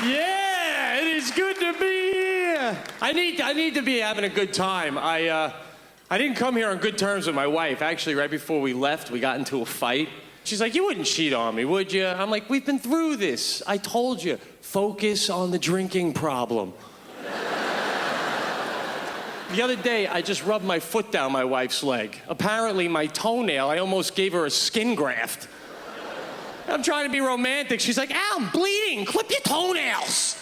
Yeah, it is good to be here. I need to be having a good time. I didn't come here on good terms with my wife. Actually, right before we left, we got into a fight. She's like, you wouldn't cheat on me, would you? I'm like, we've been through this. I told you, focus on the drinking problem. The other day, I just rubbed my foot down my wife's leg. Apparently, my toenail, I almost gave her a skin graft. I'm trying to be romantic. She's like, ow, I'm bleeding. Clip your toenails.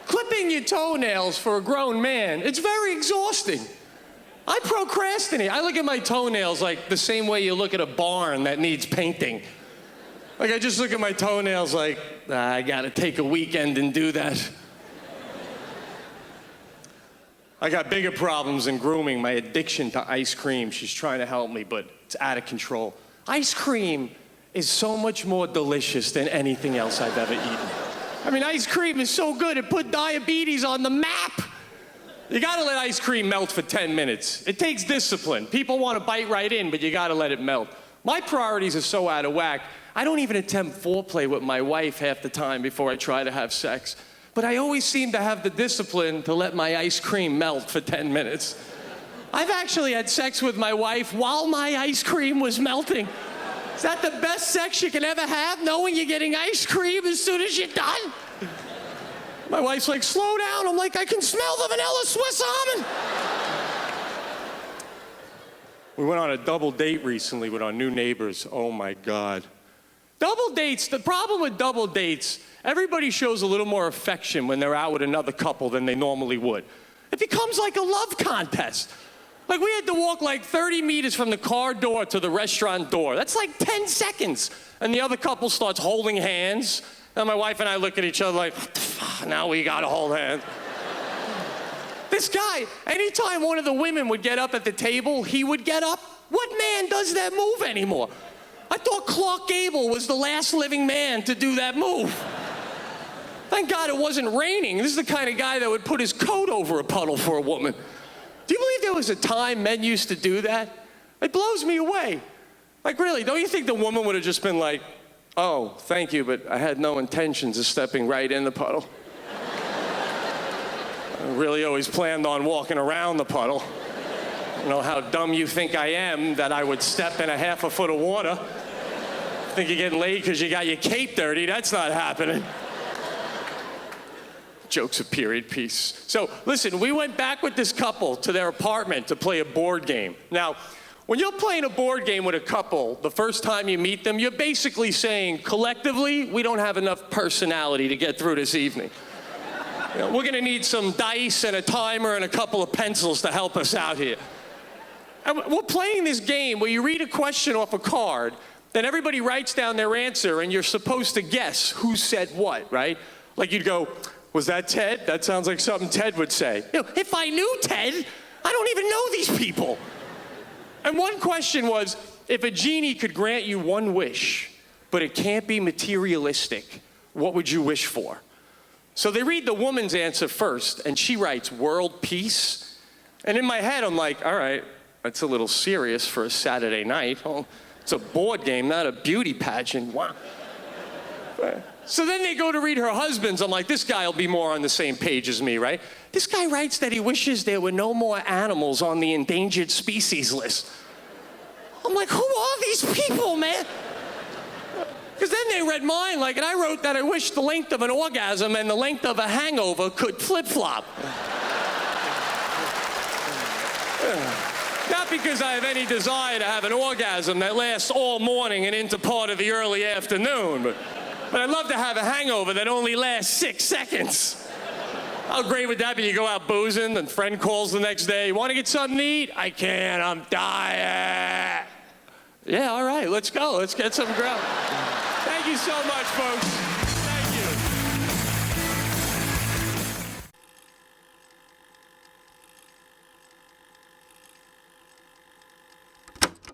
Clipping your toenails for a grown man, it's very exhausting. I procrastinate. I look at my toenails like the same way you look at a barn that needs painting. Like, I just look at my toenails like, I gotta take a weekend and do that. I got bigger problems than grooming. My addiction to ice cream. She's trying to help me, but it's out of control. Ice cream is so much more delicious than anything else I've ever eaten. I mean, ice cream is so good, it put diabetes on the map. You gotta let ice cream melt for 10 minutes. It takes discipline. People wanna bite right in, but you gotta let it melt. My priorities are so out of whack, I don't even attempt foreplay with my wife half the time before I try to have sex. But I always seem to have the discipline to let my ice cream melt for 10 minutes. I've actually had sex with my wife while my ice cream was melting. Is that the best sex you can ever have, knowing you're getting ice cream as soon as you're done? My wife's like, slow down. I'm like, I can smell the vanilla Swiss almond. We went on a double date recently with our new neighbors. Oh my God. Double dates, the problem with double dates, everybody shows a little more affection when they're out with another couple than they normally would. It becomes like a love contest. Like, we had to walk like 30 meters from the car door to the restaurant door. That's like 10 seconds. And the other couple starts holding hands. And my wife and I look at each other like, now we gotta hold hands. This guy, anytime one of the women would get up at the table, he would get up. What man does that move anymore? I thought Clark Gable was the last living man to do that move. Thank God it wasn't raining. This is the kind of guy that would put his coat over a puddle for a woman. Do you believe there was a time men used to do that? It blows me away. Like, really, don't you think the woman would have just been like, oh, thank you, but I had no intentions of stepping right in the puddle. I really always planned on walking around the puddle. I don't know how dumb you think I am that I would step in a half a foot of water. Think you're getting laid because you got your cape dirty? That's not happening. Joke's a period piece. So, listen, we went back with this couple to their apartment to play a board game. Now, when you're playing a board game with a couple, the first time you meet them, you're basically saying, collectively, we don't have enough personality to get through this evening. You know, we're gonna need some dice and a timer and a couple of pencils to help us out here. And we're playing this game where you read a question off a card, then everybody writes down their answer, and you're supposed to guess who said what, right? Like, you'd go, was that Ted? That sounds like something Ted would say. You know, if I knew Ted, I don't even know these people. And one question was, if a genie could grant you one wish, but it can't be materialistic, what would you wish for? So they read the woman's answer first, and she writes, world peace. And in my head, I'm like, all right, that's a little serious for a Saturday night. Oh, it's a board game, not a beauty pageant. Wow. So then they go to read her husband's. I'm like, this guy will be more on the same page as me, right? This guy writes that he wishes there were no more animals on the endangered species list. I'm like, who are these people, man? Because then they read mine, like, and I wrote that I wish the length of an orgasm and the length of a hangover could flip-flop. Not because I have any desire to have an orgasm that lasts all morning and into part of the early afternoon, but I'd love to have a hangover that only lasts 6 seconds. How great would that be? You go out boozing, and friend calls the next day, you want to get something to eat? I can't, I'm dying. Yeah, all right, let's go. Let's get some grub. Thank you so much, folks.